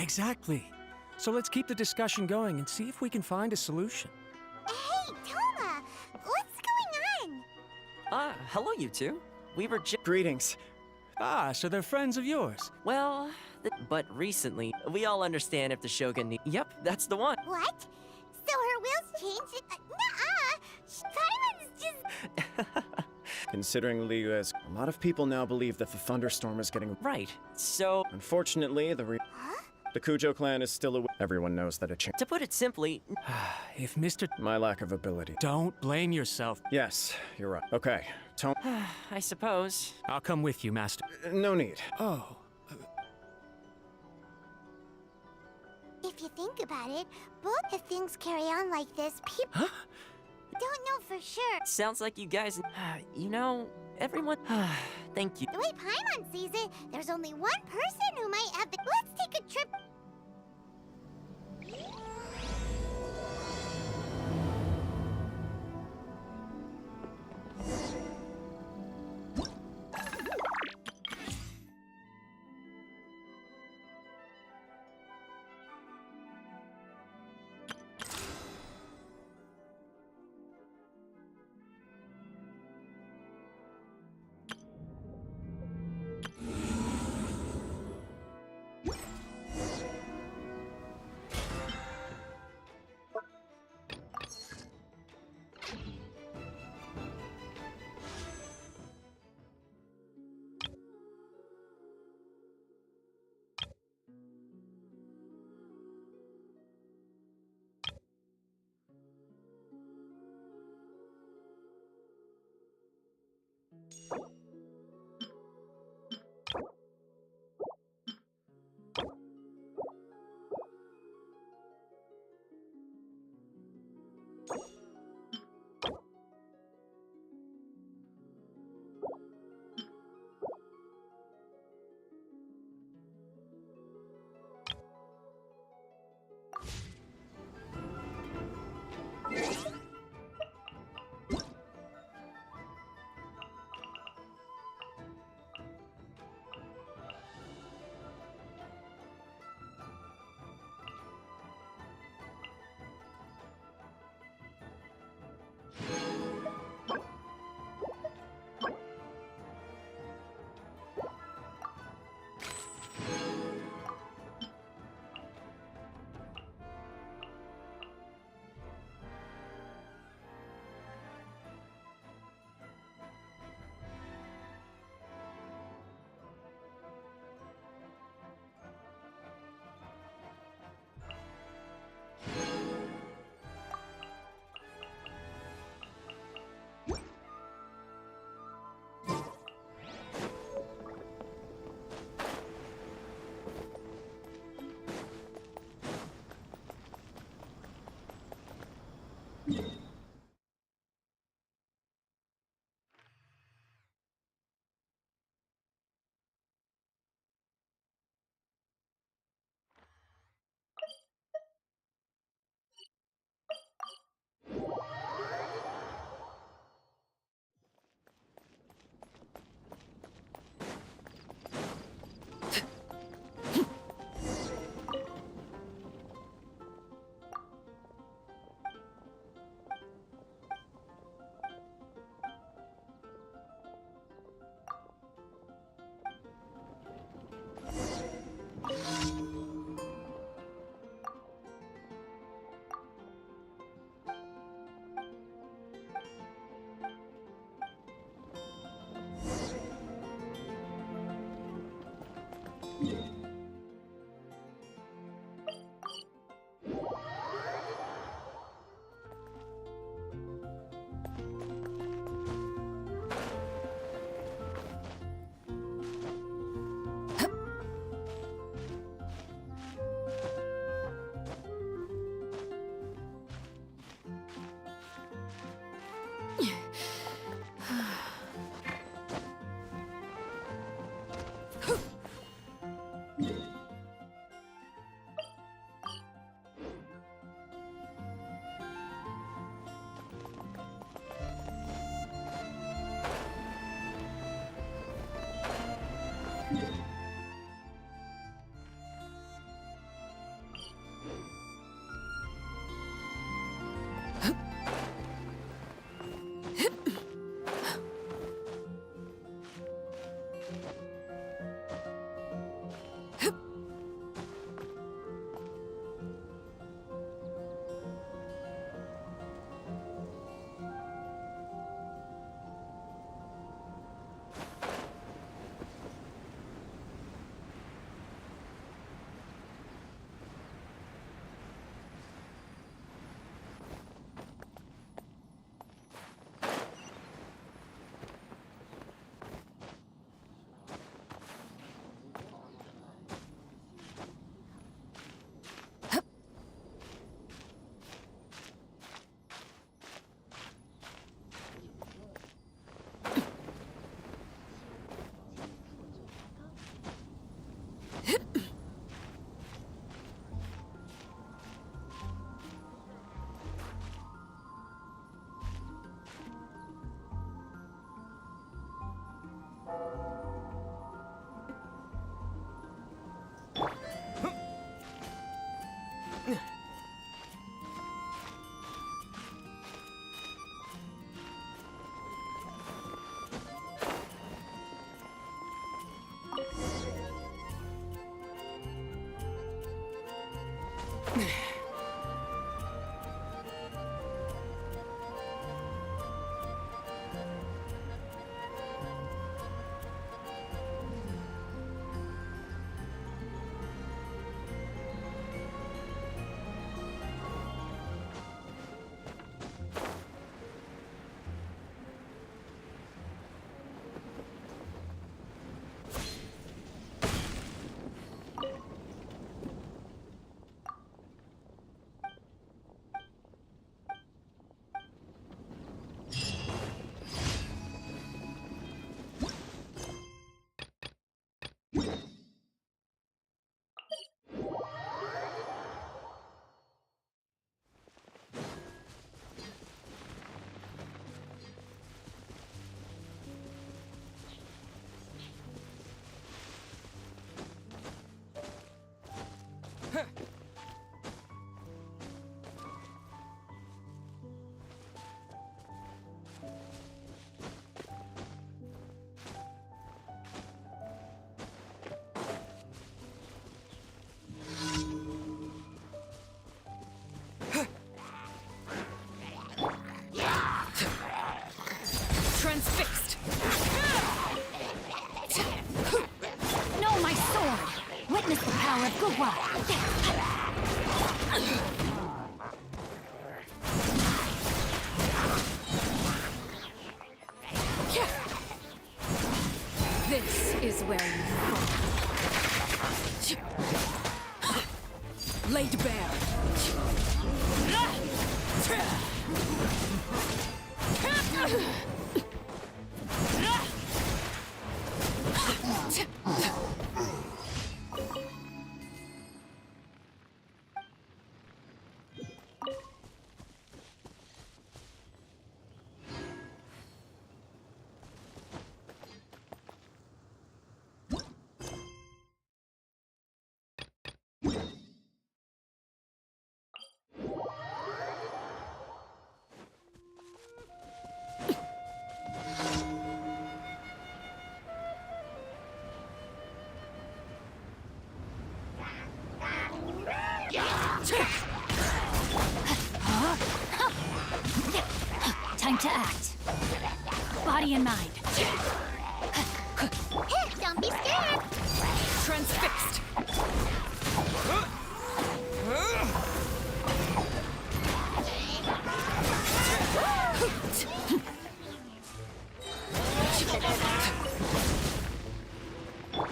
Exactly. So let's keep the discussion going and see if we can find a solution. Hey, Toma! What's going on? Hello, you two. We were Greetings. Ah, so they're friends of yours. well, but recently, we all understand if the Shogun Yep, that's the one. What? So her will's changed? Nuh-uh! Paimon's just... Considering Liu as a lot of people now believe that the thunderstorm is getting... Right, so, Unfortunately, the Kujo clan is still Everyone knows that it changed. to put it simply, If Mr. My lack of ability. Don't blame yourself. Yes, you're right. Okay, I suppose. I'll come with you, Master. no need. Oh. If you think about it, both if things carry on like this, people don't know for sure. Sounds like you guys, you know, everyone, thank you. The way Paimon sees it, there's only one person who might have been... Let's take a trip... Transfixed! No, my sword! Witness the power of Gugwa! This is where you fall. Laid bare. Time to act. Body and mind. Don't be scared! Transfixed.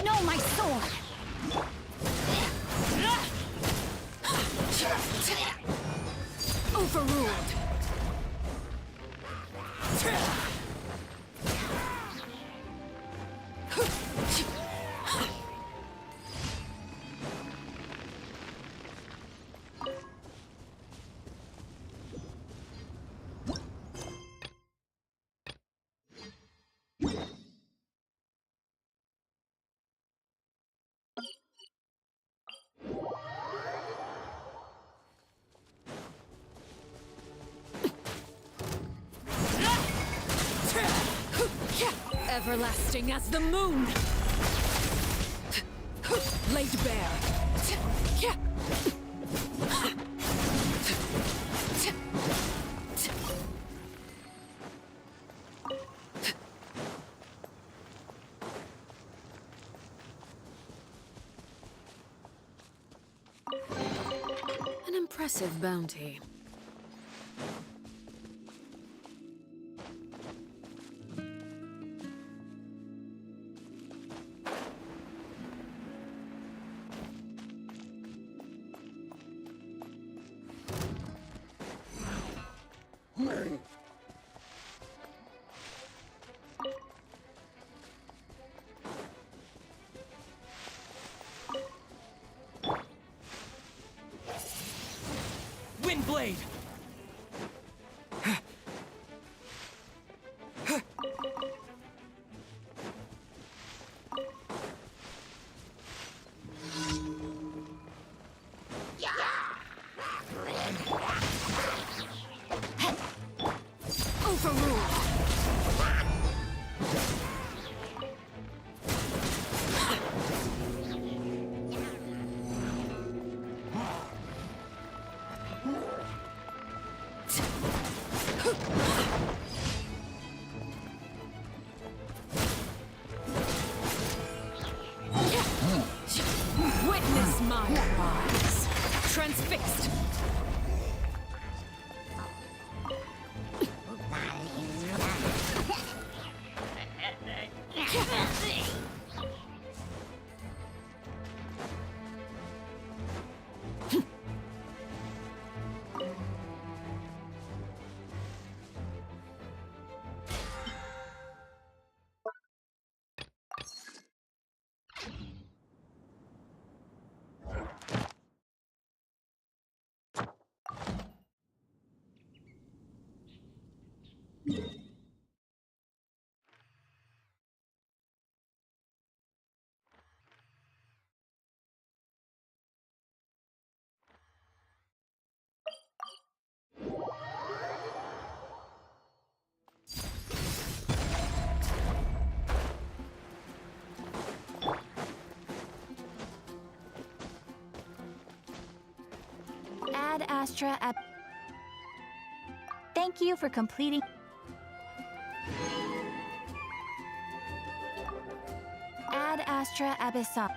No, my sword. Overruled. Everlasting as the moon. Laid bare. An impressive bounty. Windblade! transfixed. Ad Astra Ep. Thank you for completing. Ad Astra Abyssal.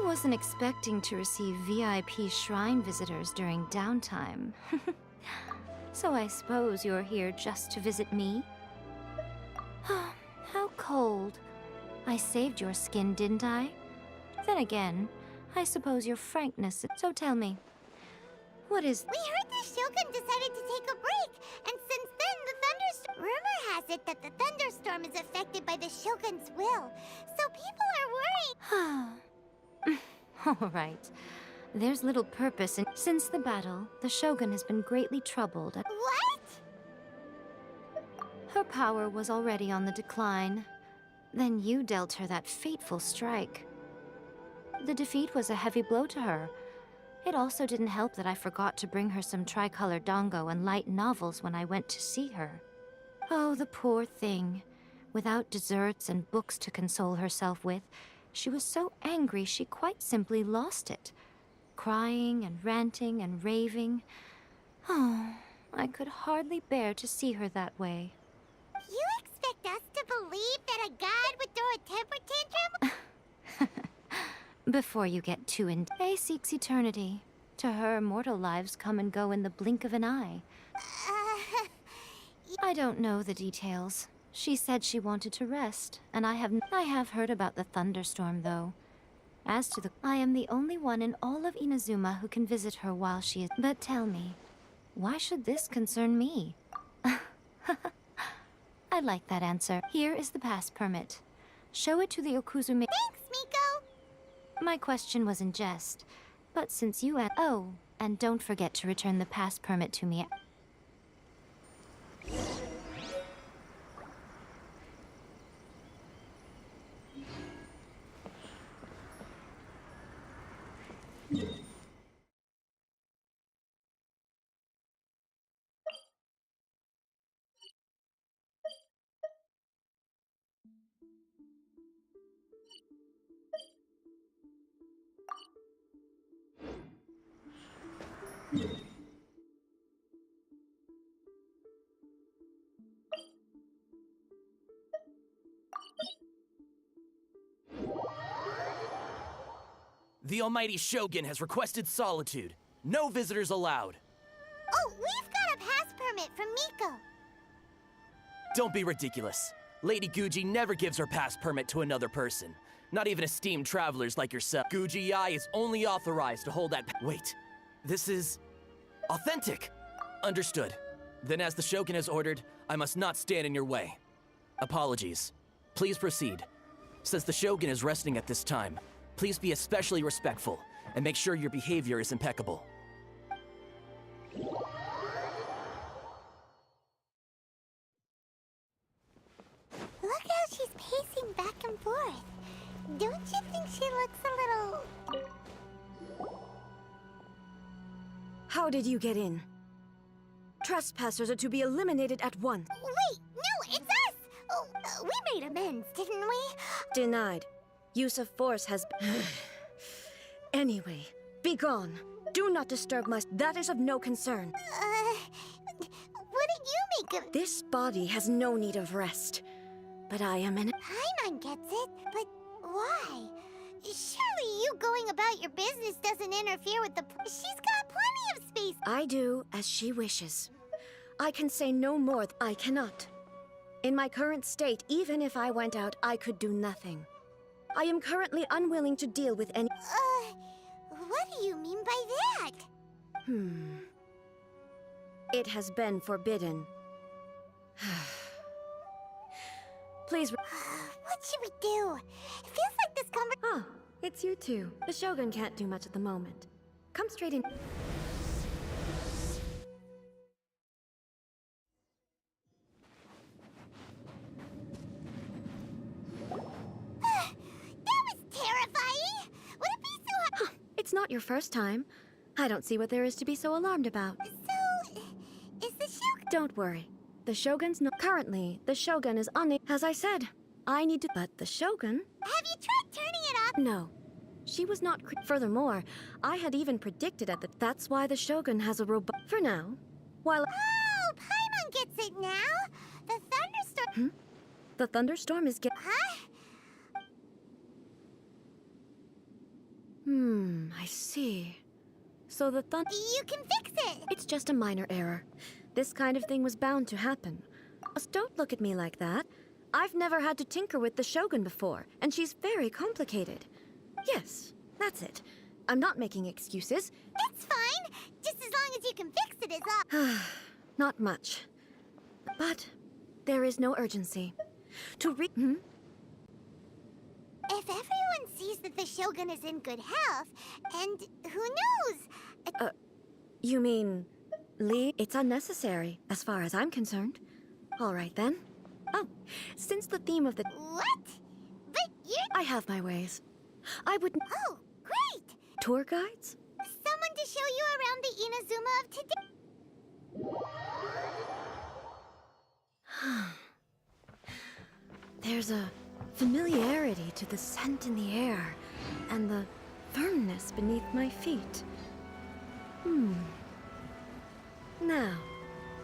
wasn't expecting to receive VIP shrine visitors during downtime. So I suppose you're here just to visit me? How cold. I saved your skin, didn't I? Then again, I suppose your frankness... So tell me, what is... We heard the Shogun decided to take a break, and since then the thunderstorm... Rumor has it that the thunderstorm is affected by the Shogun's will, so people are worried. All right. There's little purpose in... Since the battle, the Shogun has been greatly troubled. What? Her power was already on the decline. Then you dealt her that fateful strike. The defeat was a heavy blow to her. It also didn't help that I forgot to bring her some tricolor dango and light novels when I went to see her. Oh, the poor thing. Without desserts and books to console herself with, she was so angry she quite simply lost it. Crying and ranting and raving. Oh, I could hardly bear to see her that way. You expect us to believe that a god would throw a temper tantrum? Before you get too in... Faye seeks eternity. To her, mortal lives come and go in the blink of an eye. I don't know the details. She said she wanted to rest, and I have heard about the thunderstorm, though. As to the... I am the only one in all of Inazuma who can visit her while she is... But tell me, why should this concern me? I like that answer. Here is the pass permit. Show it to the Okuzume... Thanks, Miko! My question was in jest, but since you... Oh, and don't forget to return the pass permit to me. The almighty Shogun has requested solitude. No visitors allowed. Oh, we've got a pass permit from Miko. Don't be ridiculous. Lady Guji never gives her pass permit to another person. Not even esteemed travelers like yourself. Guji-ai is only authorized to hold that... Wait, this is... authentic. Understood. Then as the Shogun has ordered, I must not stand in your way. Apologies. Please proceed. Since the Shogun is resting at this time, please be especially respectful, and make sure your behavior is impeccable. Look how she's pacing back and forth. Don't you think she looks a little... How did you get in? Trespassers are to be eliminated at once. Wait, no, it's us! Oh, we made amends, didn't we? Denied. Use of force has... Anyway, be gone. Do not disturb my... That is of no concern. What did you make of... This body has no need of rest. But I am in... Paimon gets it, but why? Surely you going about your business doesn't interfere with the... She's got plenty of space. I do as she wishes. I can say no more. I cannot. In my current state, even if I went out, I could do nothing. I am currently unwilling to deal with any... What do you mean by that? It has been forbidden. Please... What should we do? It feels like this conversation... Oh, it's you two. The Shogun can't do much at the moment. Come straight in. It's not your first time. I don't see what there is to be so alarmed about. So, is the Shogun... Don't worry. The Shogun's not... Currently, the Shogun is unable... As I said, I need to... But the Shogun... Have you tried turning it off? No. She was not... Furthermore, I had even predicted at the... That's why the Shogun has a robot... For now, while... Oh, Paimon gets it now? The thunderstorm... The thunderstorm is Huh? see. So the thunder... You can fix it! It's just a minor error. This kind of thing was bound to happen. Just don't look at me like that. I've never had to tinker with the Shogun before, and she's very complicated. Yes, that's it. I'm not making excuses. It's fine! Just as long as you can fix it is all. Not much. But there is no urgency. If everyone sees that the Shogun is in good health, and who knows? You mean... Lee? It's unnecessary, as far as I'm concerned. All right, then. Oh, since the theme of the... What? But you're... I have my ways. I would... Oh, great! Tour guides? Someone to show you around the Inazuma of today. There's a familiarity to the scent in the air, and the firmness beneath my feet. Now,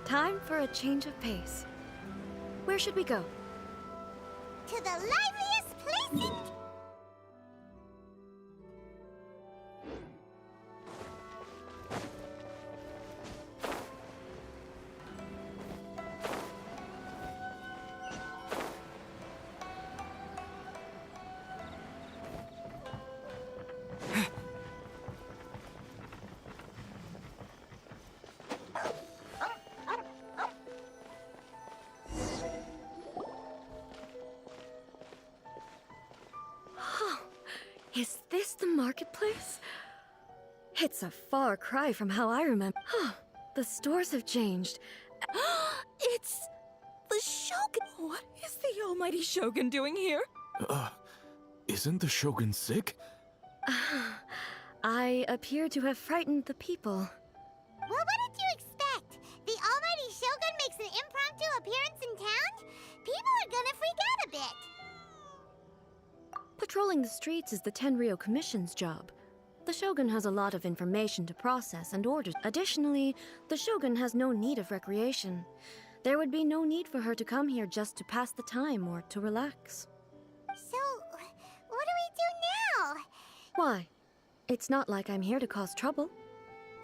time for a change of pace. Where should we go? To the liveliest place in... Is this the marketplace? It's a far cry from how I remember. The stores have changed. It's the Shogun. What is the almighty Shogun doing here? Isn't the Shogun sick? I appear to have frightened the people. Well, what did you expect? The almighty Shogun makes an impromptu appearance in town? People are gonna freak out a bit. Patrolling the streets is the Tenryou Commission's job. The Shogun has a lot of information to process and order. Additionally, the Shogun has no need of recreation. There would be no need for her to come here just to pass the time or to relax. So, what do we do now? Why? It's not like I'm here to cause trouble.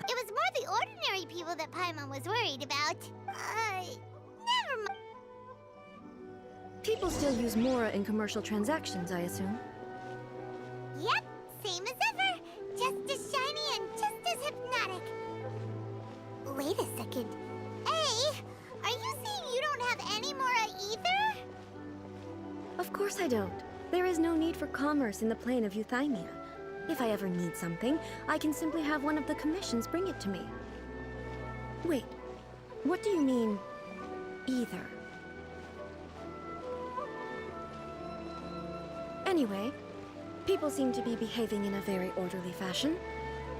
It was more the ordinary people that Paimon was worried about. Never mind. People still use Mora in commercial transactions, I assume. Yep, same as ever. Just as shiny and just as hypnotic. Wait a second. Hey, are you saying you don't have any Mora either? Of course I don't. There is no need for commerce in the plane of Euthymia. If I ever need something, I can simply have one of the commissions bring it to me. Wait, what do you mean, either? Anyway, people seem to be behaving in a very orderly fashion.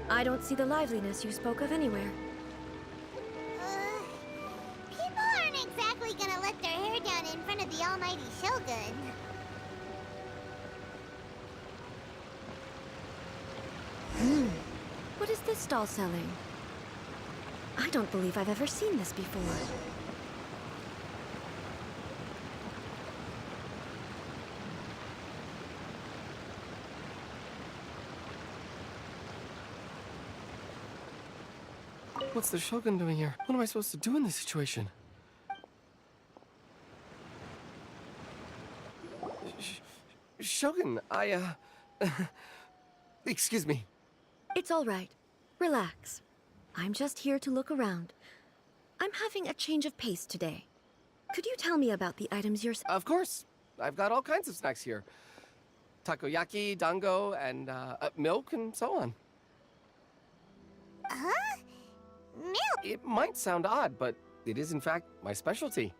I don't see the liveliness you spoke of anywhere. People aren't exactly gonna let their hair down in front of the almighty Shogun. What is this stall selling? I don't believe I've ever seen this before. What's the Shogun doing here? What am I supposed to do in this situation? Shogun, excuse me. It's all right. Relax. I'm just here to look around. I'm having a change of pace today. Could you tell me about the items you're... Of course. I've got all kinds of snacks here. Takoyaki, dango, and milk, and so on. Huh? Milk? It might sound odd, but it is in fact my specialty.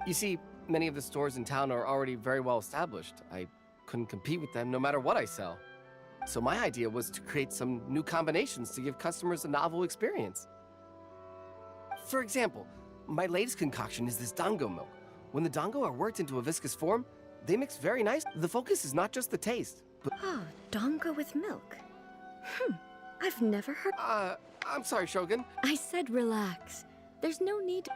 You see, many of the stores in town are already very well established. I couldn't compete with them no matter what I sell. So my idea was to create some new combinations to give customers a novel experience. For example, my latest concoction is this dango milk. When the dango are worked into a viscous form, they mix very nice. The focus is not just the taste, but... Oh, dango with milk. I've never heard... I'm sorry, Shogun. I said relax. There's no need...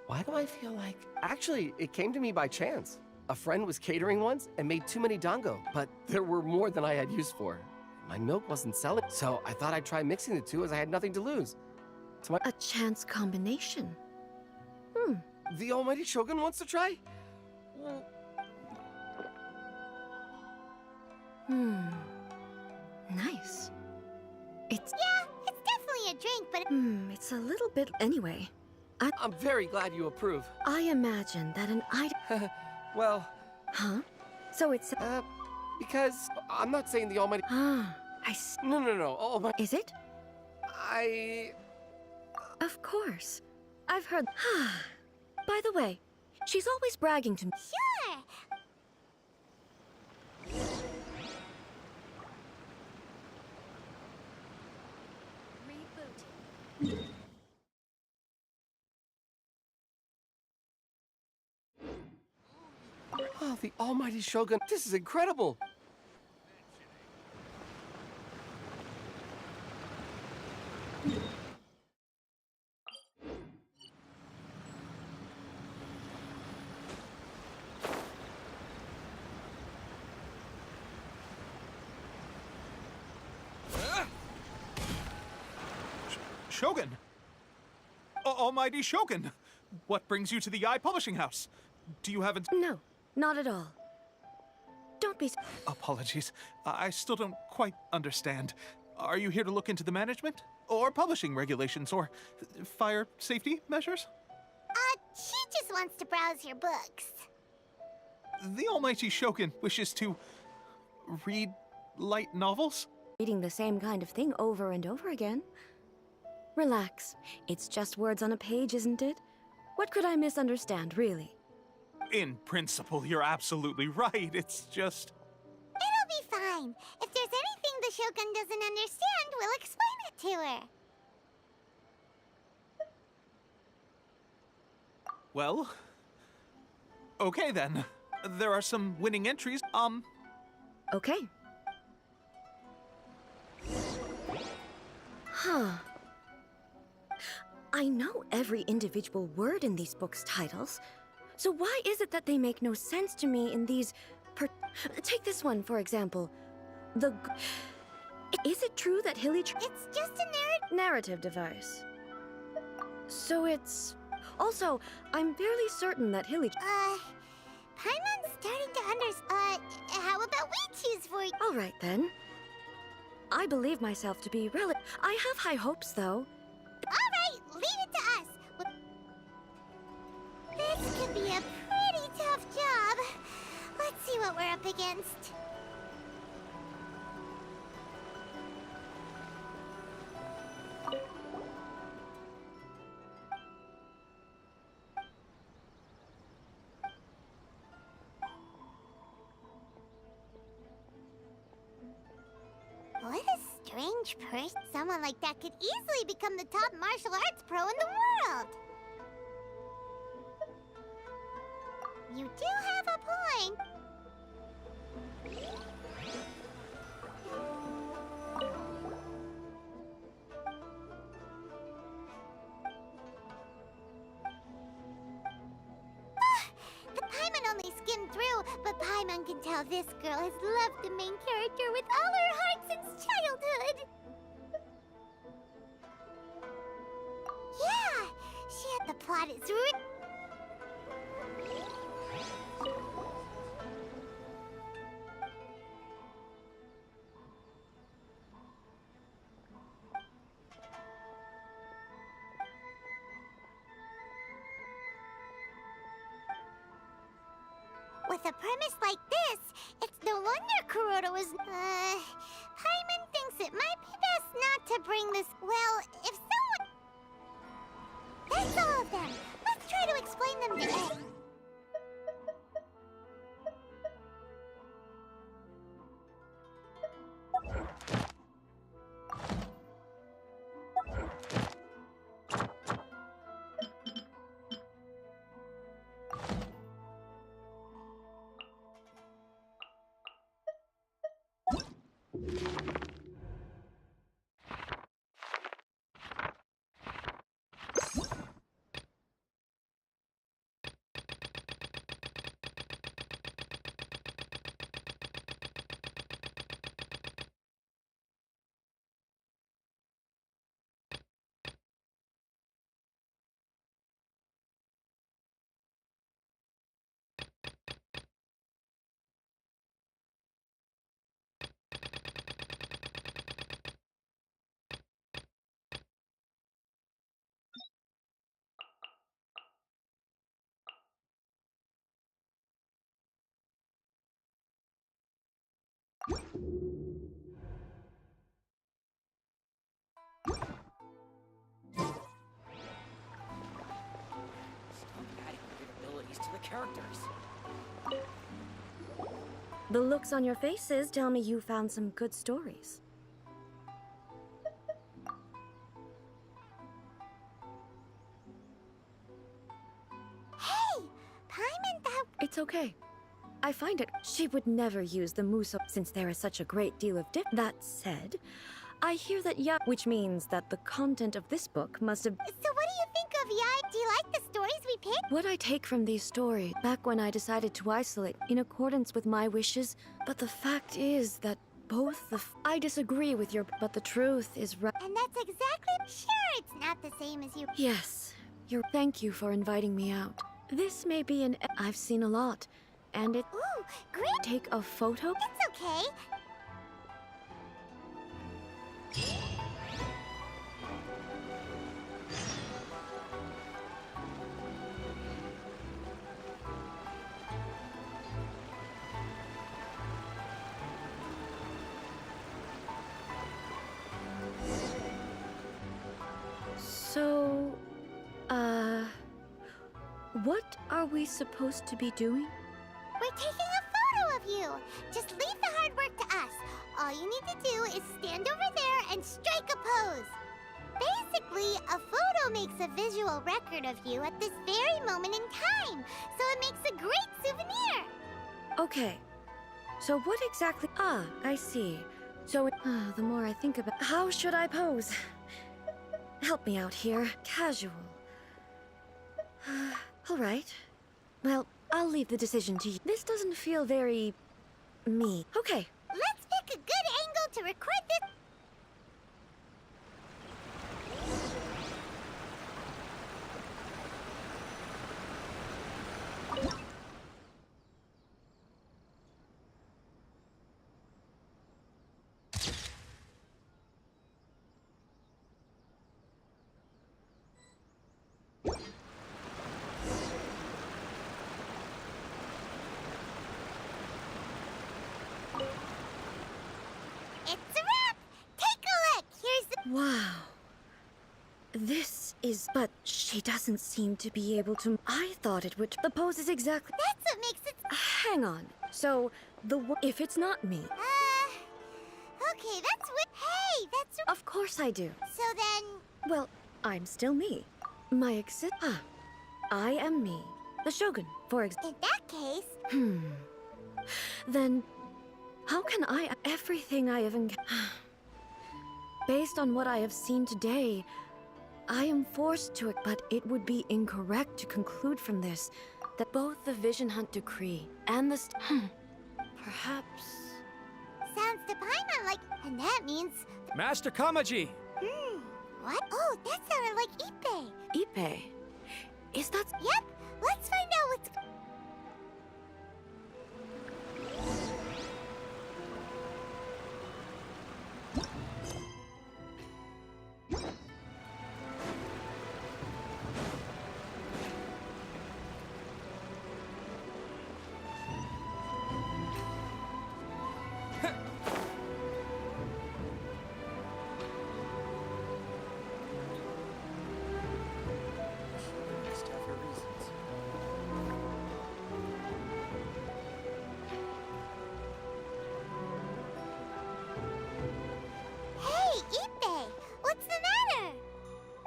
Why do I feel like... Actually, it came to me by chance. A friend was catering once and made too many dango, but there were more than I had use for. my milk wasn't selling, so I thought I'd try mixing the two as I had nothing to lose. A chance combination. The almighty Shogun wants to try? Nice. It's... Yeah, it's definitely a drink, but it's a little bit... Anyway, I'm very glad you approve. I imagine that an item... Well, Huh? So it's... because I'm not saying the almighty... I see. No, almighty... Is it? Of course. I've heard... By the way, she's always bragging to me. sure. Oh, the almighty Shogun. This is incredible. Shogun! Almighty Shogun! What brings you to the Eye Publishing House? Do you have an... No, not at all. Don't be... Apologies. I still don't quite understand. Are you here to look into the management? Or publishing regulations? Or fire safety measures? She just wants to browse your books. The Almighty Shogun wishes to... read light novels? Reading the same kind of thing over and over again. Relax. It's just words on a page, isn't it? What could I misunderstand, really? In principle, you're absolutely right. It's just... It'll be fine. If there's anything the Shogun doesn't understand, we'll explain it to her. Well... Okay then. There are some winning entries. Okay. Huh. I know every individual word in these books' titles, so why is it that they make no sense to me in these Take this one, for example. Is it true that Hilly... It's just a narrative device. So it's... Also, I'm fairly certain that Hilly... Paimon's starting to understand. How about we choose for you? All right, then. I believe myself to be I have high hopes, though. All right, leave it to us. This could be a pretty tough job. Let's see what we're up against. What a strange person. Someone like that could easily become the top martial arts pro in the world. You do have a point. The Paimon only skimmed through, but Paimon can tell this girl has loved the main character with all her heart since childhood. Yeah, the plot is With a premise like this, it's no wonder Kuroda was... Paimon thinks it might be best not to bring this... Well, if someone... That's all of them. Let's try to explain them to Ed. To the characters. The looks on your faces tell me you found some good stories. Hey! Paimon, that... It's okay. I find it. She would never use the muso since there is such a great deal of That said, I hear that which means that the content of this book must have... So what do you think of Yai? Do you like the stories we picked? What I take from these stories, back when I decided to isolate in accordance with my wishes, but the fact is that both I disagree with your... But the truth is right. And that's exactly... Sure, it's not the same as you... Yes, Thank you for inviting me out. This may be an... I've seen a lot, and it... Ooh, great! Take a photo? It's okay. So, what are we supposed to be doing? We're taking a photo of you. Just leave the hard work to us. All you need to do is stand over there and strike a pose. Basically, a photo makes a visual record of you at this very moment in time, so it makes a great souvenir. Okay. So what exactly... I see. So, the more I think about... How should I pose? Help me out here. Casual. All right. Well, I'll leave the decision to you. This doesn't feel very... me. Okay. Let's pick a good angle to record this. It's a wrap! Take a look! Here's the... Wow. This is... But she doesn't seem to be able to... I thought it would... The pose is exactly... That's what makes it... Hang on. So, if it's not me... Okay, that's what... Hey, that's... Of course I do. So then... Well, I'm still me. My I am me. The Shogun, for example. In that case... Then... How can I... Everything I have based on what I have seen today, I am forced to it, but it would be incorrect to conclude from this that both the Vision Hunt Decree and the perhaps... Sounds to Paimon like... And that means... Master Kamaji! What? Oh, that sounded like Ippei. Ippei? Is that... Yep, let's find out what's... Hey, Ippei! What's the matter?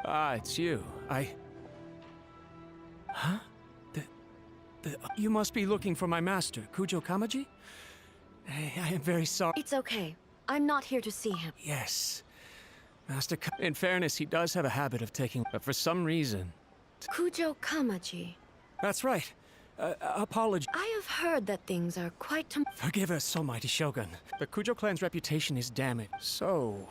Ah, it's you. Huh? You must be looking for my master, Kujo Kamaji? I am very sorry. It's okay. I'm not here to see him. Yes. In fairness, he does have a habit of taking... But for some reason... Kujo Kamaji. That's right. Apology. I have heard that things are quite... Forgive us, O mighty Shogun. The Kujo clan's reputation is damaged. So,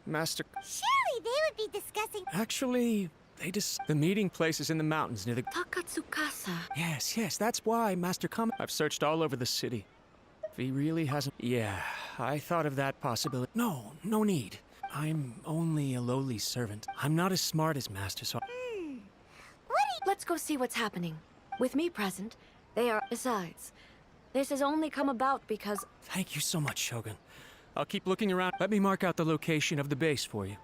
Master... Surely they would be discussing... Actually, the meeting place is in the mountains near the... Takatsukasa. Yes, that's why, Master I've searched all over the city. If he really hasn't... Yeah, I thought of that possibility. No need. I'm only a lowly servant. I'm not as smart as Master, so... Let's go see what's happening. With me present, they are... Besides, This has only come about because... Thank you so much, Shogun. I'll keep looking around. Let me mark out the location of the base for you.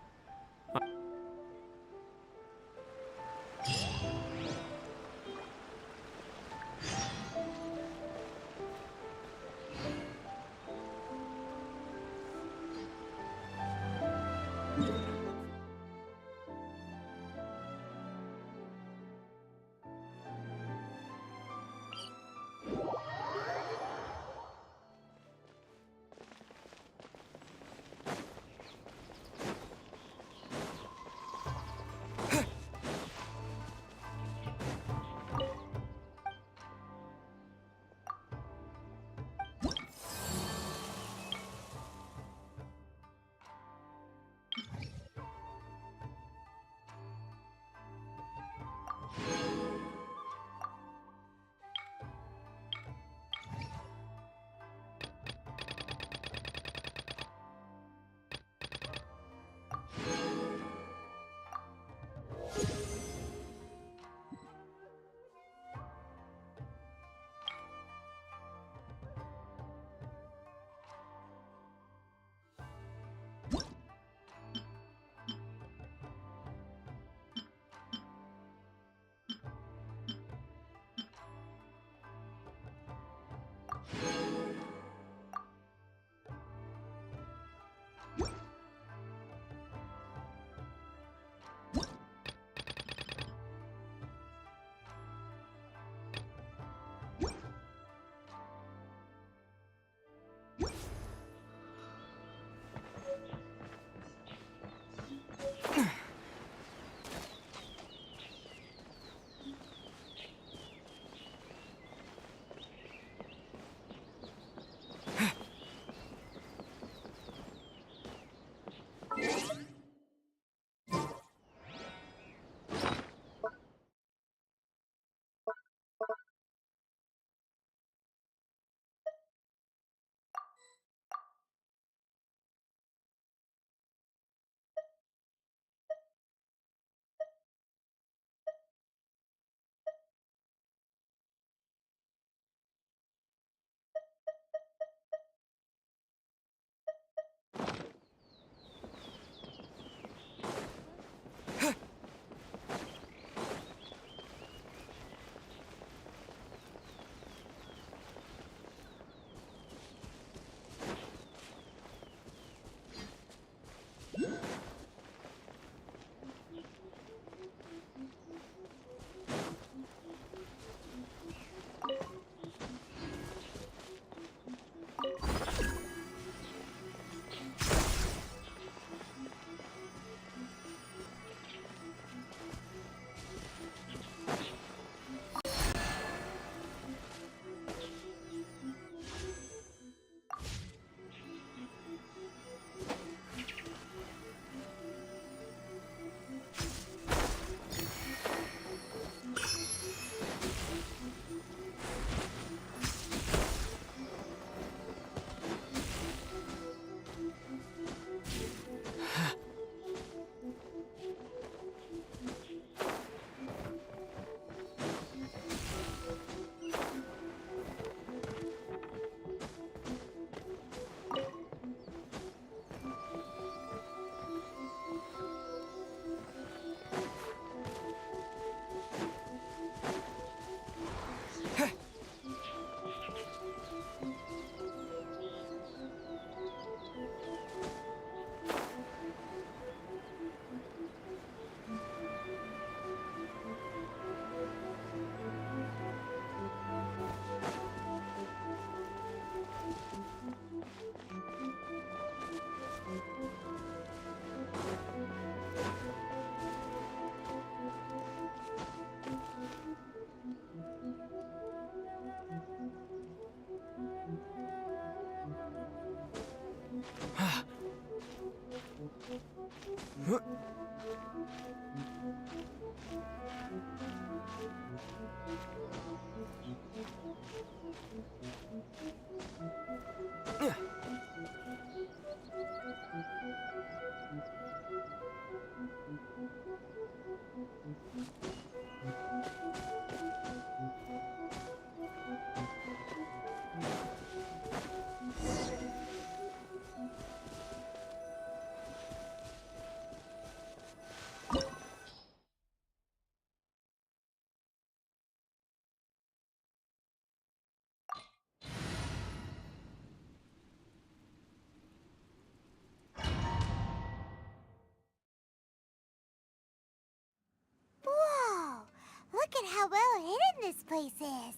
how well hidden this place is.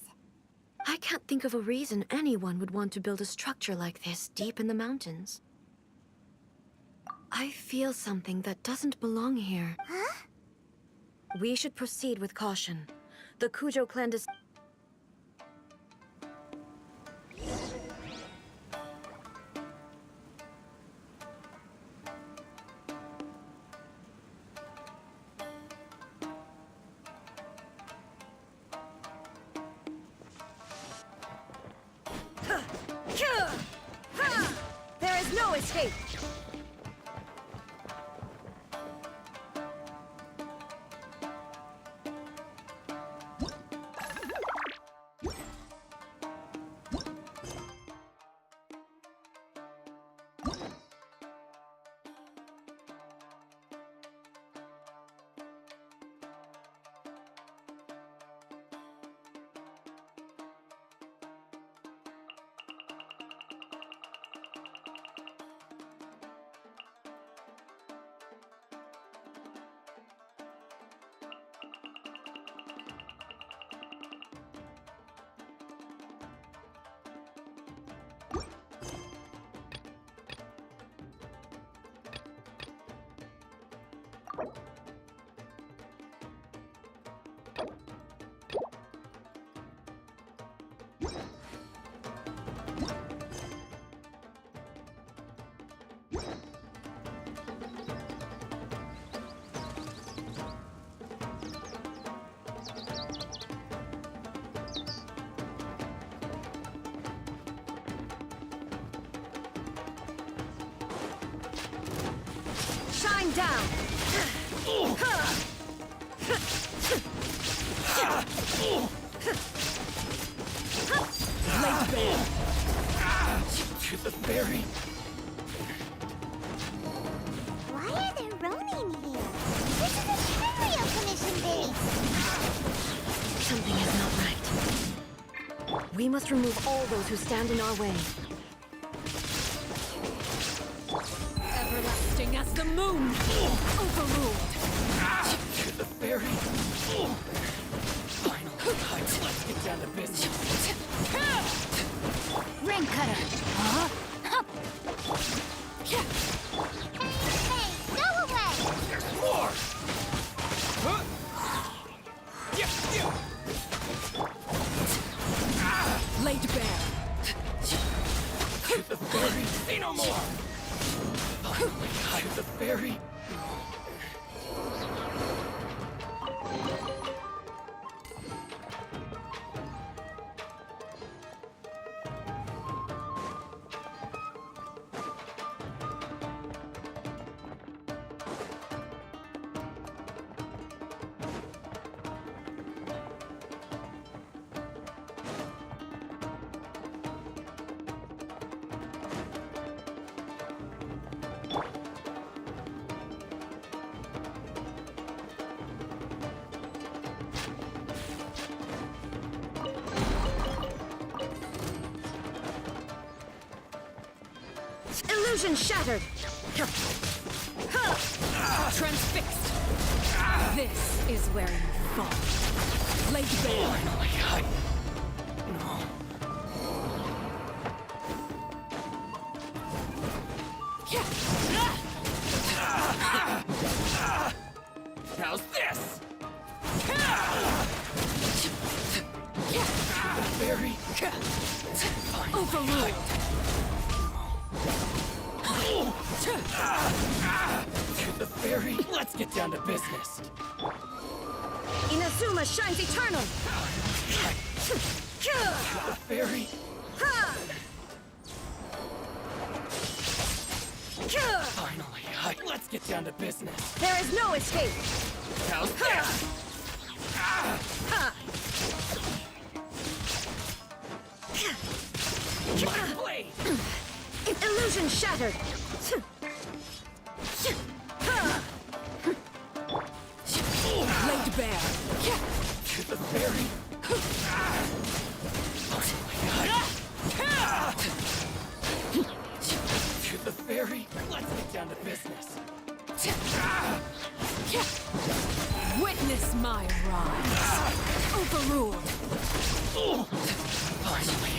I can't think of a reason anyone would want to build a structure like this deep in the mountains. I feel something that doesn't belong here. Huh? We should proceed with caution. The Kujo clan is... There is no escape! Shine down! Late band! To the ferry! Why are there Ronin here? This is a Curio Commission base! Something is not right. We must remove all those who stand in our way. Everlasting as the moon! Overruled! To the ferry! Final cut! Let's get down to business! Ring cutter. Huh? Hey, go away! There's more! Huh? Laid bare! To the ferry! Say no more! To the ferry! Illusion shattered! Transfixed! This is where you fall. Laid bare! No. How's this? Very overruled. To the ferry. Let's get down to business. Inazuma shines eternal. To the ferry. Finally, let's get down to business. There is no escape. How's this? My blade. Illusion shattered. Laid bare. To the ferry. To the ferry. Let's get down to business. Witness my rise. Overruled. Finally,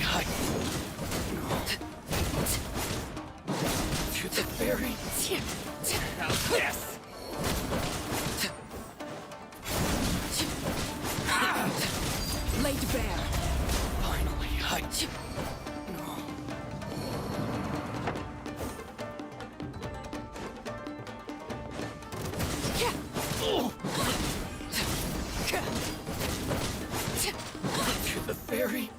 to the very how's this? Laid bare. Finally, to the very.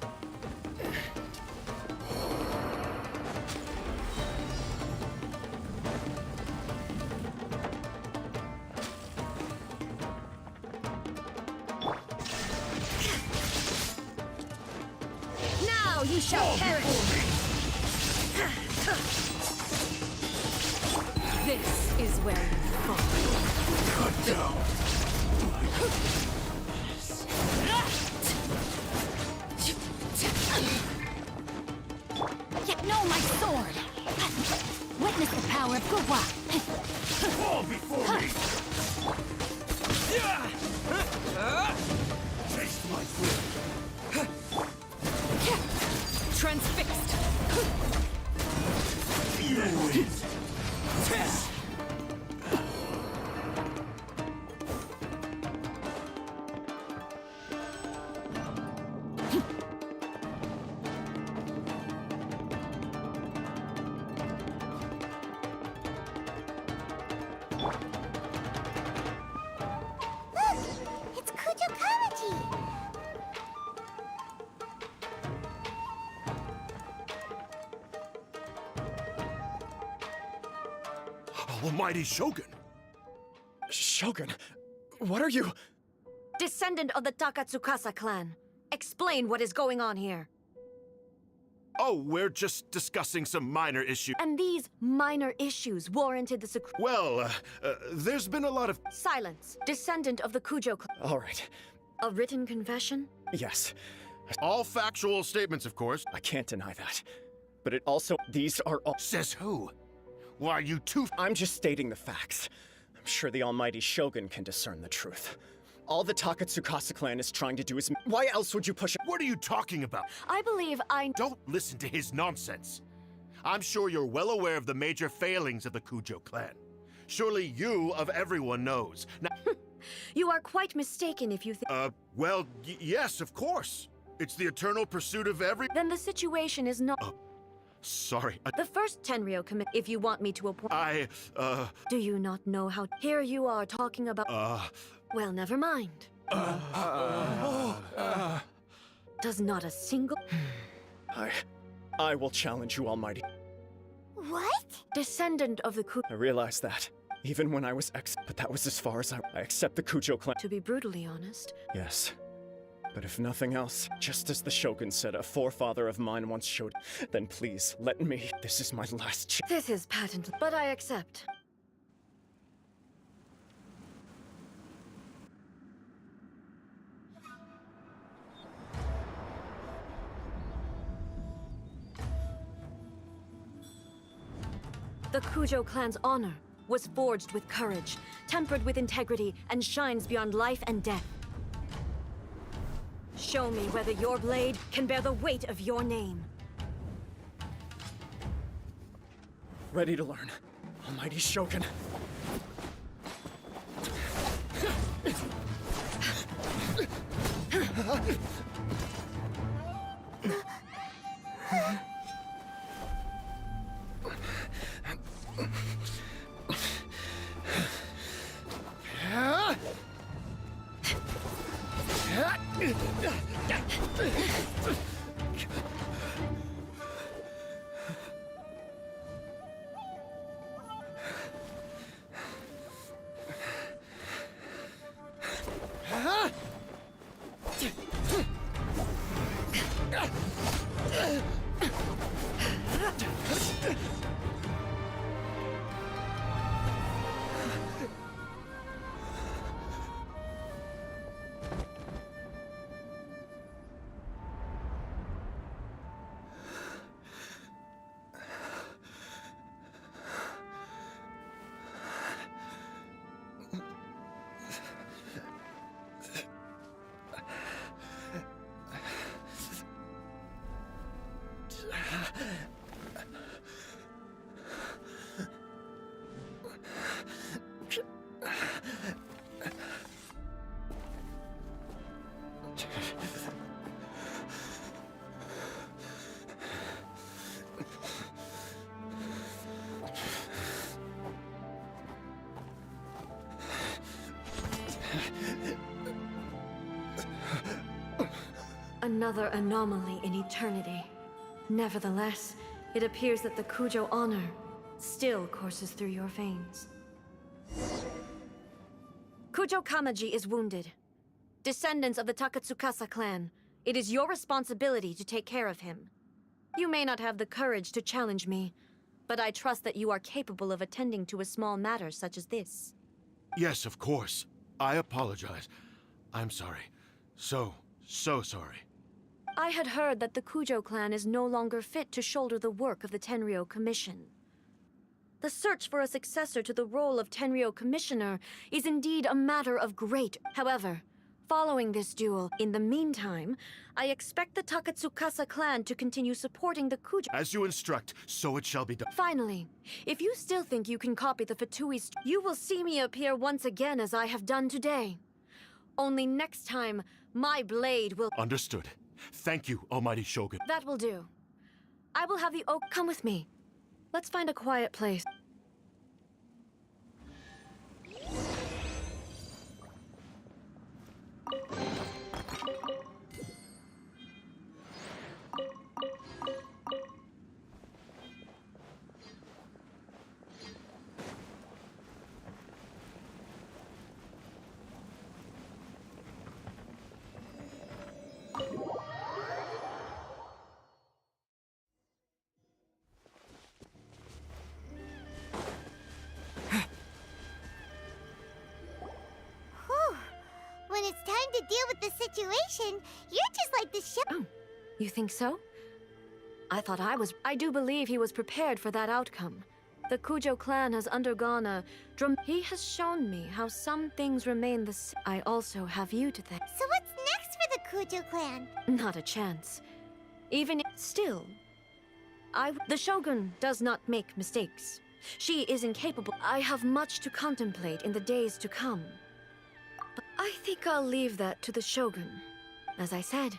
Now you shall perish! This is where you fall. Cut down. Yet know my sword. Witness the power of Gugwa. Fall before me. Taste my will. Transfixed. You win. It's Kujo-Kamaji! Almighty Shogun! Shogun, what are you? Descendant of the Takatsukasa clan. Explain what is going on here. Oh, we're just discussing some minor issues. And these minor issues warranted the Well, there's been a lot of... Silence. Descendant of the Kujo clan. All right. A written confession? Yes, All factual statements, of course. I can't deny that. But it also, these are all... Says who? Why, you two... I'm just stating the facts. I'm sure the almighty Shogun can discern the truth. All the Takatsukasa clan is trying to do is... Why else would you push it? What are you talking about? I believe I... Don't listen to his nonsense. I'm sure you're well aware of the major failings of the Kujo clan. Surely you, of everyone, knows. Now, You are quite mistaken if you think... well, yes, of course. It's the eternal pursuit of every... Then the situation is not... Sorry, The first Tenryo commit... If you want me to appoint... Do you not know how... Here you are talking about... Well, never mind. Does not a single... I will challenge you, almighty. What? Descendant of the I realize that. Even when I was but that was as far as I accept the Kujo clan. To be brutally honest... Yes. But if nothing else, just as the Shogun said a forefather of mine once showed, then please, let me. This is my last chance. This is patent, but I accept. The Kujo clan's honor was forged with courage, tempered with integrity, and shines beyond life and death. Show me whether your blade can bear the weight of your name. Ready to learn. Almighty Shogun. Another anomaly in eternity. Nevertheless, it appears that the Kujo honor still courses through your veins. Kujo Kamaji is wounded. Descendants of the Takatsukasa clan, it is your responsibility to take care of him. You may not have the courage to challenge me, but I trust that you are capable of attending to a small matter such as this. Yes, of course. I apologize. I'm sorry. So sorry. I had heard that the Kujo clan is no longer fit to shoulder the work of the Tenryou Commission. The search for a successor to the role of Tenryou Commissioner is indeed a matter of great... However, following this duel, in the meantime, I expect the Takatsukasa clan to continue supporting the Kujo... As you instruct, so it shall be done. Finally, if you still think you can copy the Fatui, you will see me appear once again as I have done today. Only next time, my blade will... Understood. Thank you, Almighty Shogun. That will do. I will have the oak come with me. Let's find a quiet place. When it's time to deal with the situation, you're just like the ship. Oh, you think so? I thought I was... I do believe he was prepared for that outcome. The Kujo clan has undergone a... He has shown me how some things remain the same. I also have you to thank. So what's next for the Kujo clan? Not a chance. Even still, the Shogun does not make mistakes. She is incapable. I have much to contemplate in the days to come. But I think I'll leave that to the Shogun. As I said,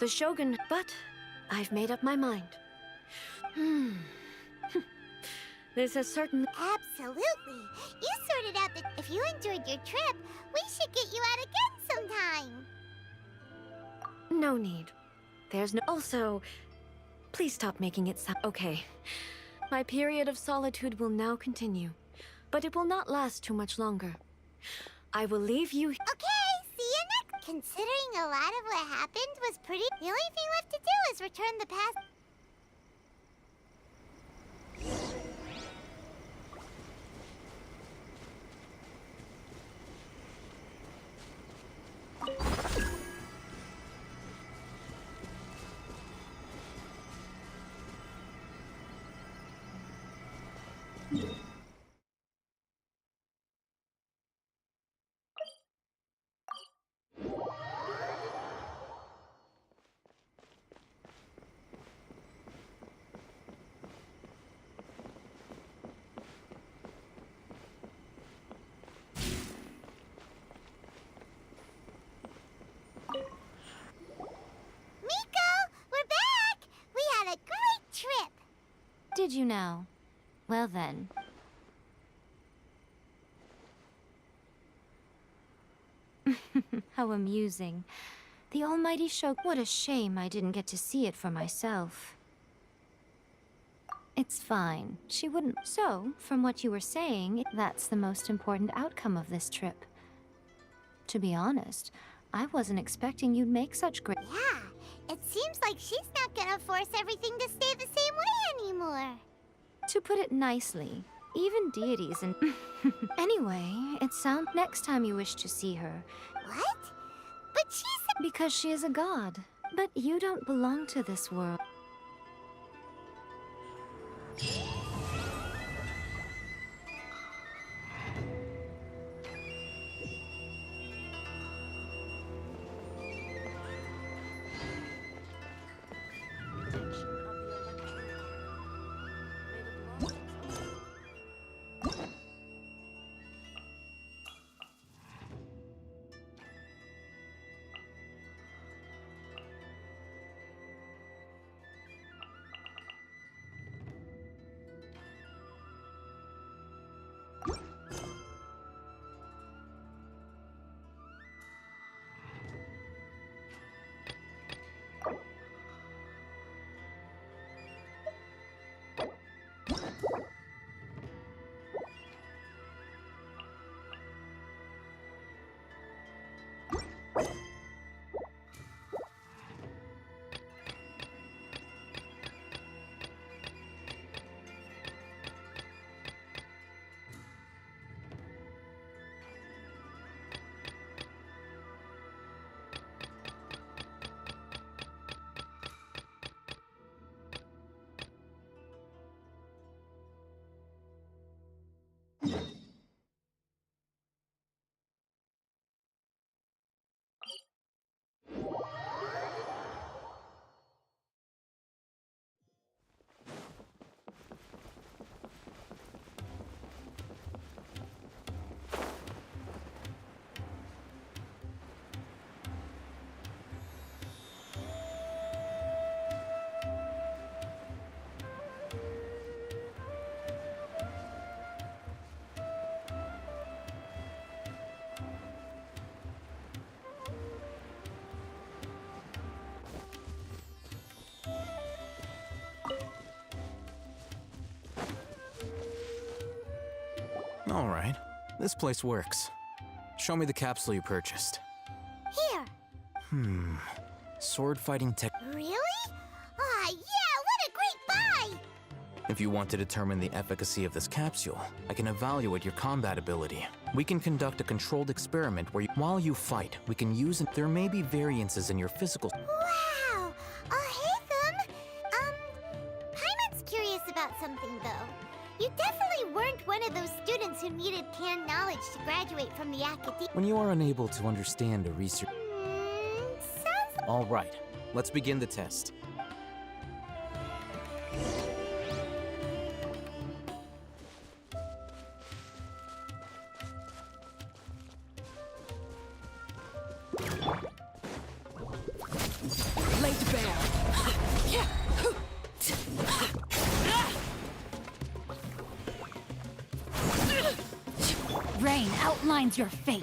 the Shogun... But I've made up my mind. This has certainly... Absolutely. You sorted out the... If you enjoyed your trip, we should get you out again sometime. No need. There's no... Also, please stop making it sound... Okay. My period of solitude will now continue, but it will not last too much longer. I will leave you... Okay, see you next... Considering a lot of what happened was pretty... The only thing left to do is return the past... Did you now? Well then. How amusing. The almighty show. What a shame I didn't get to see it for myself. It's fine. She wouldn't. So, from what you were saying, that's the most important outcome of this trip. To be honest, I wasn't expecting you'd make such great... Yeah. It seems like she's not gonna force everything to stay the same way anymore. To put it nicely, even deities and... Anyway, it sounds... Next time you wish to see her... What? But she's... Because she is a god. But you don't belong to this world. All right. This place works. Show me the capsule you purchased. Here. Sword fighting tech. Really? Ah, yeah, what a great buy! If you want to determine the efficacy of this capsule, I can evaluate your combat ability. We can conduct a controlled experiment where while you fight, we can use it. There may be variances in your physical. Wow! Hey, Paimon's curious about something, though. You definitely weren't one of those students who needed canned knowledge to graduate from the academy. When you are unable to understand a research. Sounds. All right, let's begin the test. Laid bare. Rain outlines your fate.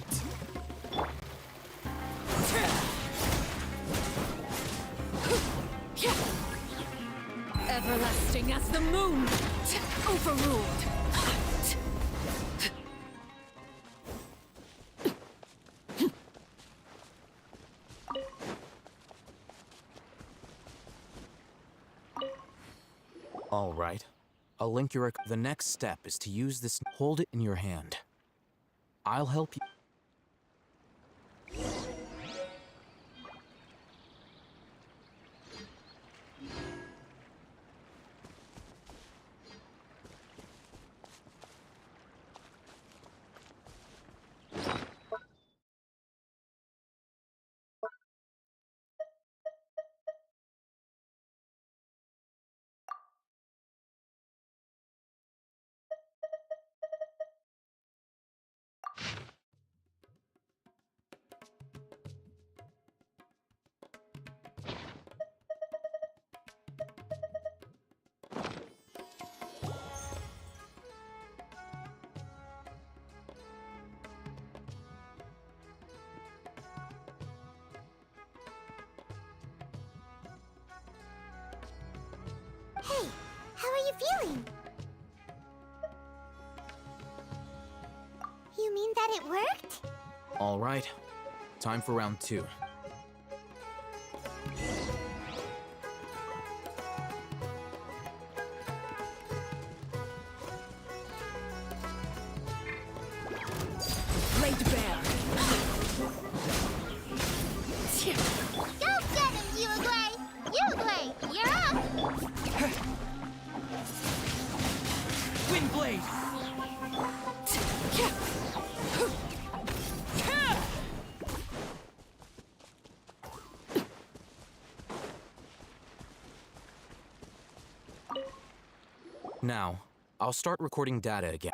Everlasting as the moon. Overruled. All right. I'll link your. The next step is to use this. Hold it in your hand. I'll help you. Hey, how are you feeling? You mean that it worked? All right. Time for round 2. Laid bare. Go get him, Uruguay! Uruguay, you're up! Windblade! Now, I'll start recording data again.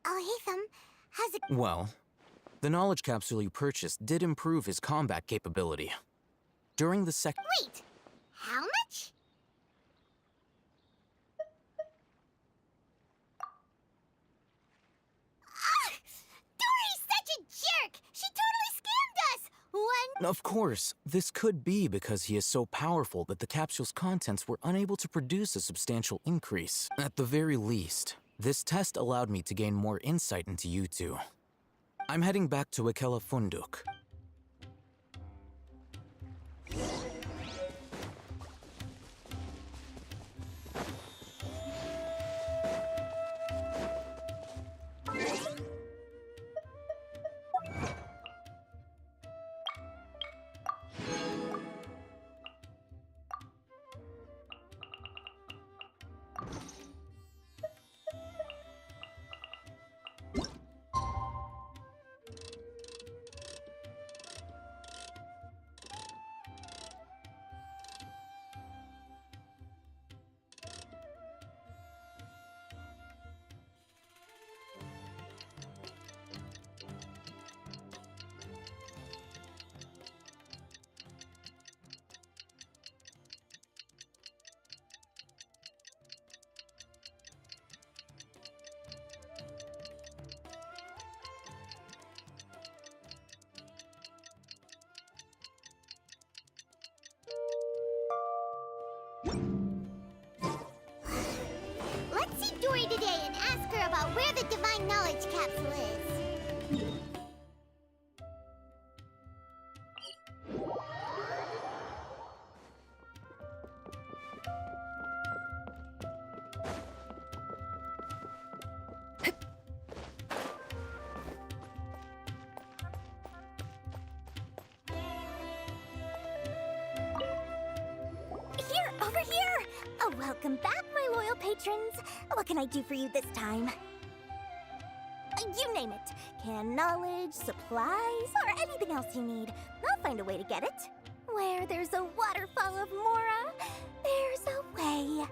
Alhaitham, how's it? Well, the knowledge capsule you purchased did improve his combat capability. During the Wait, how much? Dory's such a jerk! She totally scammed us! Of course, this could be because he is so powerful that the capsule's contents were unable to produce a substantial increase. At the very least, this test allowed me to gain more insight into you two. I'm heading back to Ikela Funduk. where the divine knowledge capsule is. Over here! Oh, welcome back, my loyal patrons. What can I do for you this time? You name it. Canned knowledge, supplies, or anything else you need. I'll find a way to get it. Where there's a waterfall of Mora, there's a way.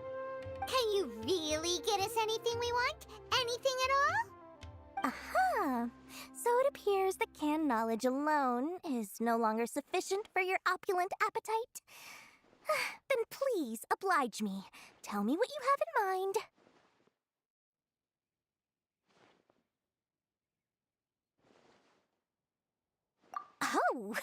Can you really get us anything we want? Anything at all? Aha! So it appears that canned knowledge alone is no longer sufficient for your opulent appetite. Then please, oblige me. Tell me what you have in mind. Oh!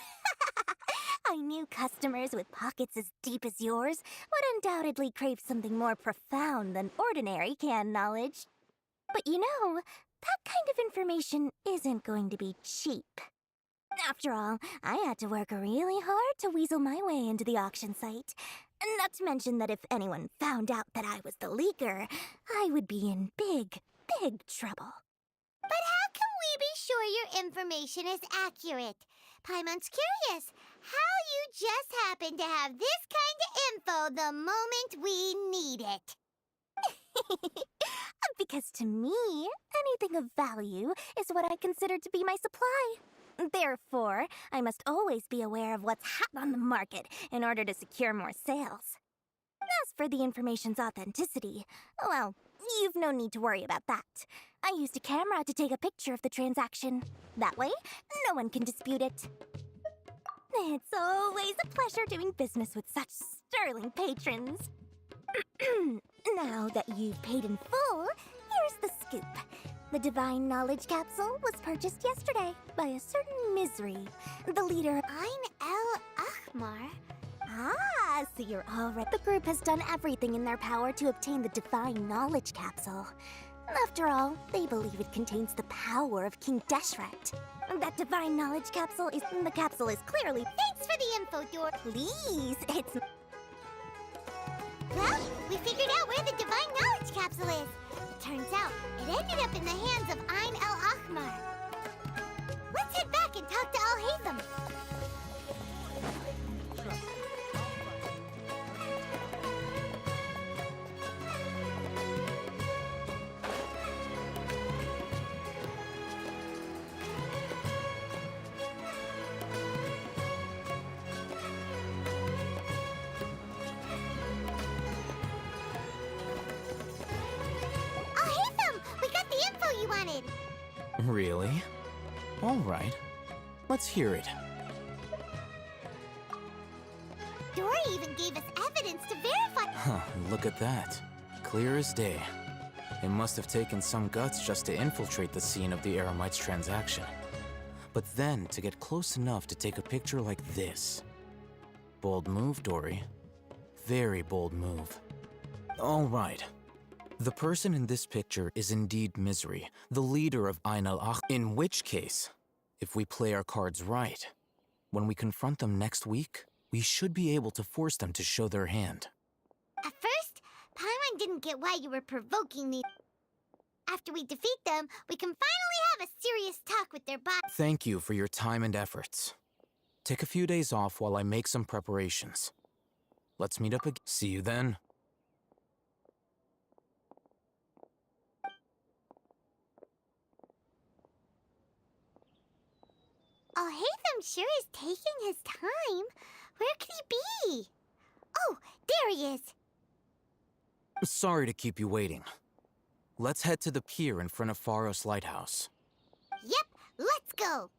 I knew customers with pockets as deep as yours would undoubtedly crave something more profound than ordinary canned knowledge. But you know, that kind of information isn't going to be cheap. After all, I had to work really hard to weasel my way into the auction site. Not to mention that if anyone found out that I was the leaker, I would be in big, big trouble. But how can we be sure your information is accurate? Paimon's curious how you just happen to have this kind of info the moment we need it. Because to me, anything of value is what I consider to be my supply. Therefore, I must always be aware of what's hot on the market in order to secure more sales. As for the information's authenticity, well, you've no need to worry about that. I used a camera to take a picture of the transaction. That way, no one can dispute it. It's always a pleasure doing business with such sterling patrons. Now that you've paid in full, here's the scoop. The Divine Knowledge Capsule was purchased yesterday by a certain Misery, the leader of ⁴ Ah, so you're already... The group has done everything in their power to obtain the Divine Knowledge Capsule. After all, they believe it contains the power of King Deshret. That Divine Knowledge Capsule is... The capsule is clearly... Thanks for the info, Dor. Please, it's... Well, we figured out where the Divine Knowledge Capsule is. It turns out it ended up in the hands of ⁴ Let's head back and talk to Al-Haytham. Really? All right. Let's hear it. Dory even gave us evidence to verify. Huh, look at that. Clear as day. It must have taken some guts just to infiltrate the scene of the Eremites transaction. But then to get close enough to take a picture like this. Bold move, Dory. Very bold move. All right. The person in this picture is indeed Misery, the leader of ⁴ In which case, if we play our cards right, when we confront them next week, we should be able to force them to show their hand. At first, Paimon didn't get why you were provoking me. After we defeat them, we can finally have a serious talk with their boss. Thank you for your time and efforts. Take a few days off while I make some preparations. Let's meet up again. See you then. Al-Haytham sure is taking his time. Where could he be? Oh, there he is. Sorry to keep you waiting. Let's head to the pier in front of Pharos Lighthouse. Yep, let's go.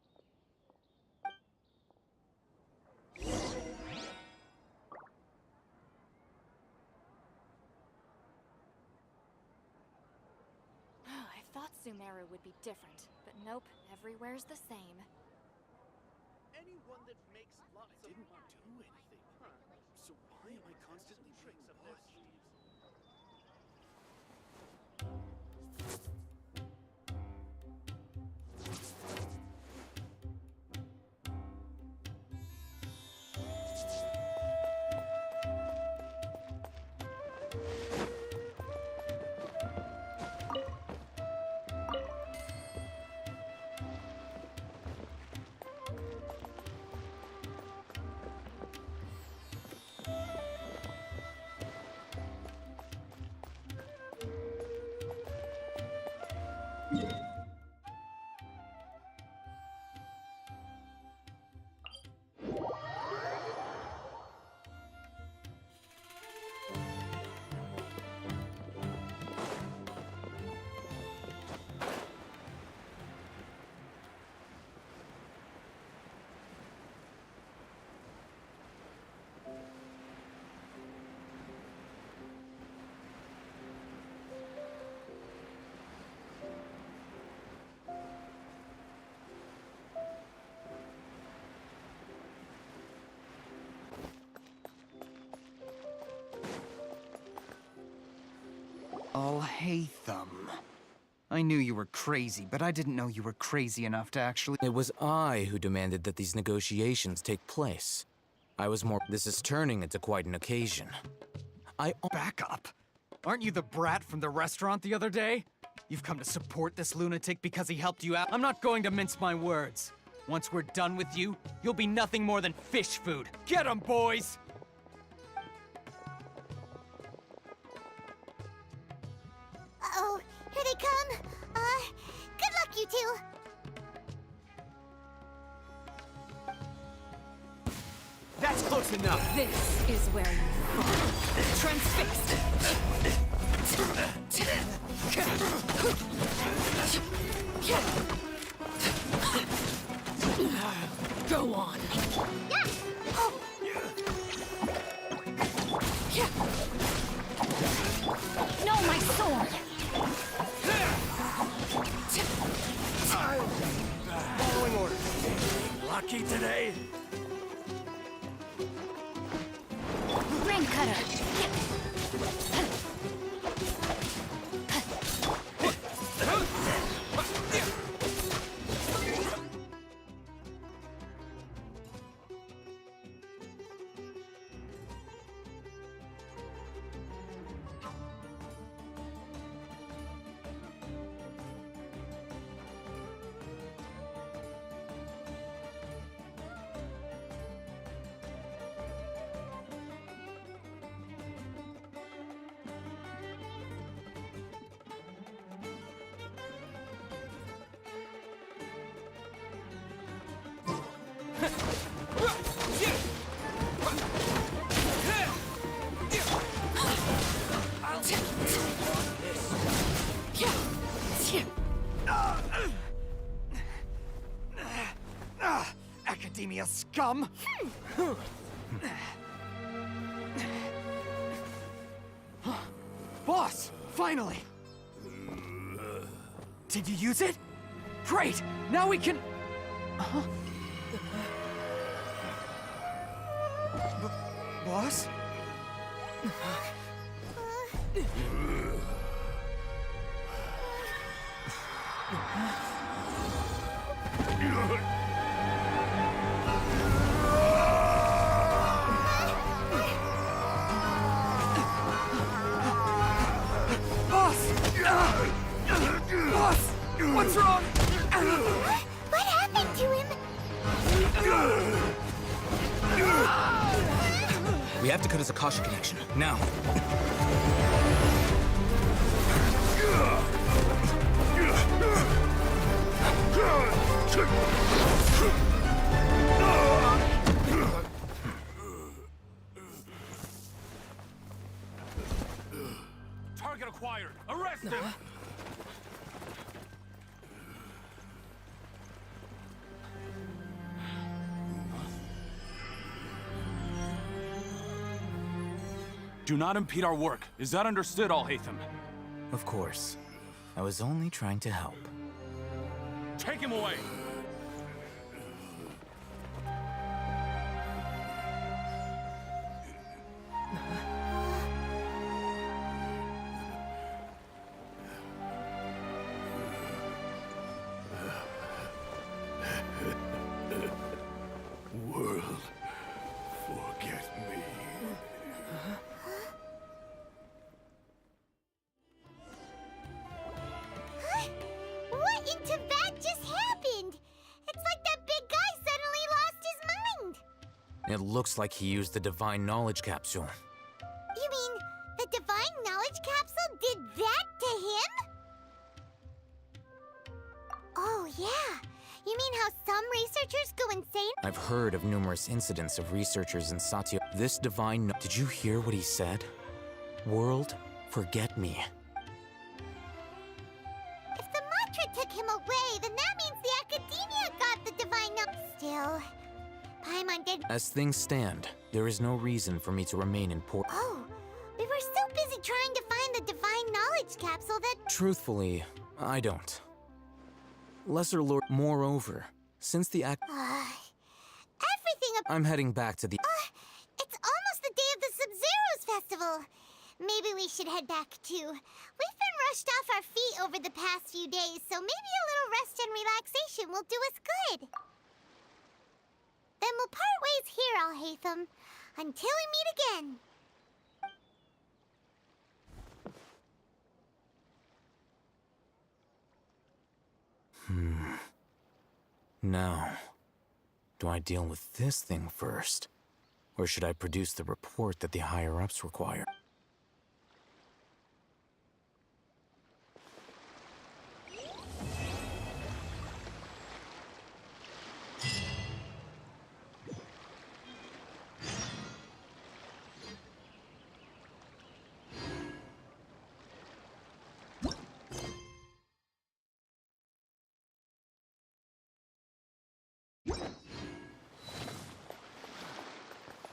I thought Sumeru would be different, but nope, everywhere's the same. Anyone that makes lots of didn't do anything. So why am I constantly being pushed? I'll hate them. I knew you were crazy, but I didn't know you were crazy enough to actually— It was I who demanded that these negotiations take place. I was more— This is turning into quite an occasion. Back up! Aren't you the brat from the restaurant the other day? You've come to support this lunatic because he helped you out? I'm not going to mince my words. Once we're done with you, you'll be nothing more than fish food. Get 'em, boys! Uh-oh, here they come. Good luck, you two. That's close enough! This is where you fall. Transfixed. Go on. Yeah. Oh. No, my sword. Following orders. Lucky today? Ring cutter. Academia scum! Boss! Finally! Did you use it? Great! Now we can... Boss? What's wrong? What happened to him? We have to cut his Akasha connection, now. Target acquired. Arrest him. Do not impede our work. Is that understood, Al-Haytham? Of course. I was only trying to help. Take him away! World, forget me. What in Tibet just happened? It's like that big guy suddenly lost his mind. It looks like he used the Divine Knowledge Capsule. You mean the Divine Knowledge Capsule did that to him? Oh, yeah. You mean how some researchers go insane? I've heard of numerous incidents of researchers in Satya. This divine... Did you hear what he said? World, forget me. If the mantra took him away, then that means the Academia got the Divine Knowledge. Still, Paimon did... As things stand, there is no reason for me to remain in port... Oh, we were so busy trying to find the Divine Knowledge Capsule that... Truthfully, I don't. Lesser Lord... Moreover, since the act... everything... I'm heading back to the... It's almost the day of the Sub-Zero's festival. Maybe we should head back too. We've been rushed off our feet over the past few days, so maybe a little rest and relaxation will do us good. Then we'll part ways here, Alhaitham, until we meet again. Now, do I deal with this thing first? Or should I produce the report that the higher-ups require?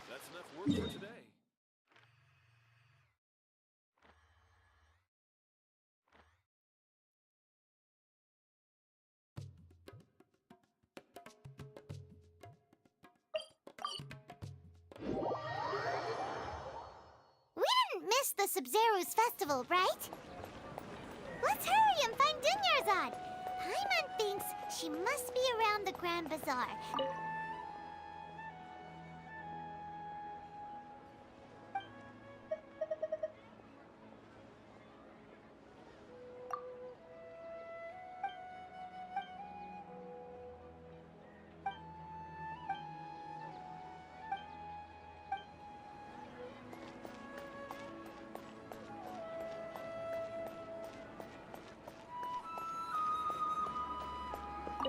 That's enough work for today. We didn't miss the Sub-Zero's festival, right? Let's hurry and find Dunyarzad. Paimon thinks she must be around the Grand Bazaar.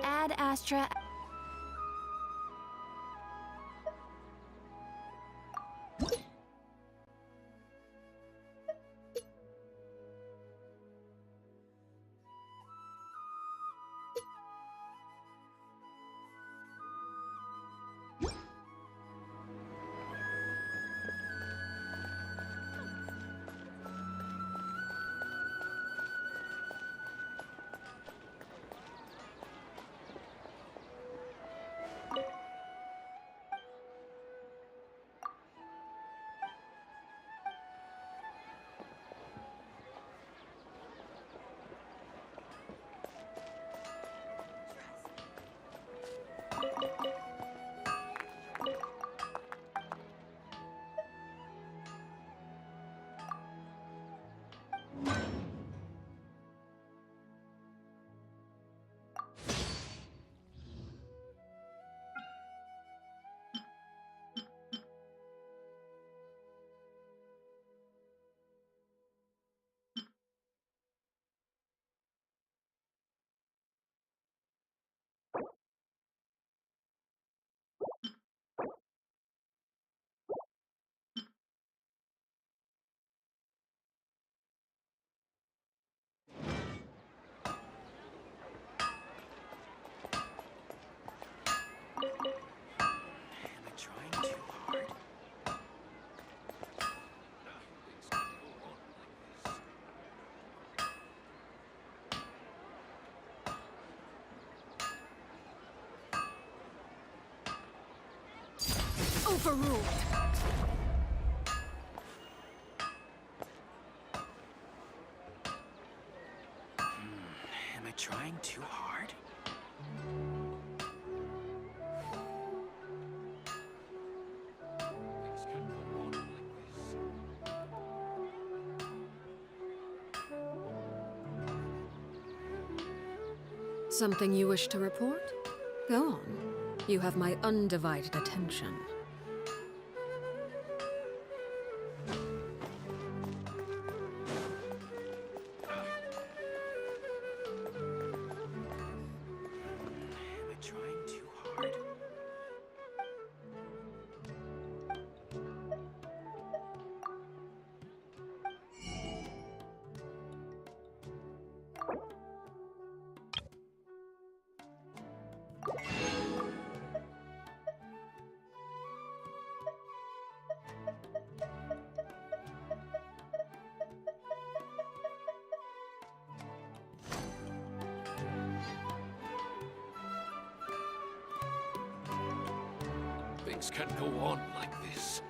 Ad Astra. Overruled. Am I trying too hard? Something you wish to report? Go on. You have my undivided attention. Things can't go on like this.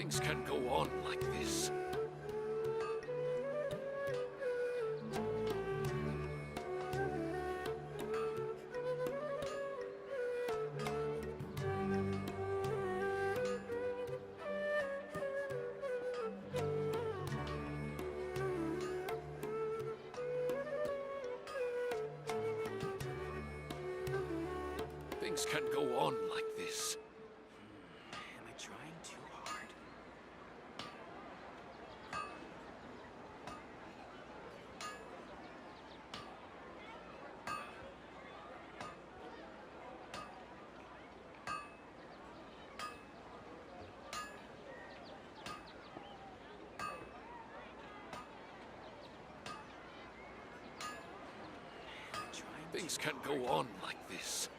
Things can't go on like this. Things can't go on like this. Am I trying too hard? Things can't go on like this.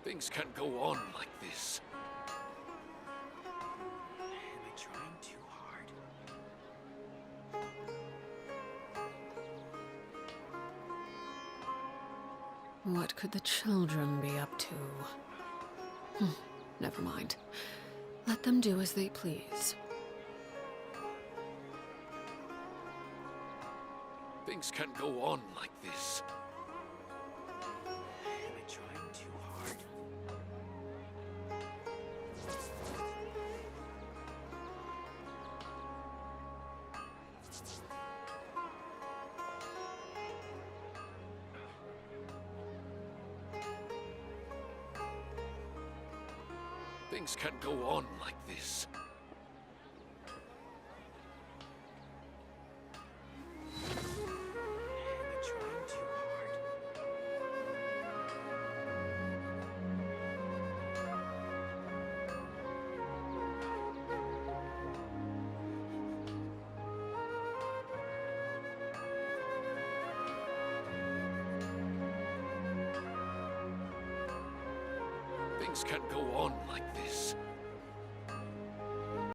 Things can't go on like this. Am I trying too hard? What could the children be up to? Never mind. Let them do as they please. Things can't go on like this. Am I trying too hard? Things can't go on like this. Am I trying too hard? Things can't go on like this.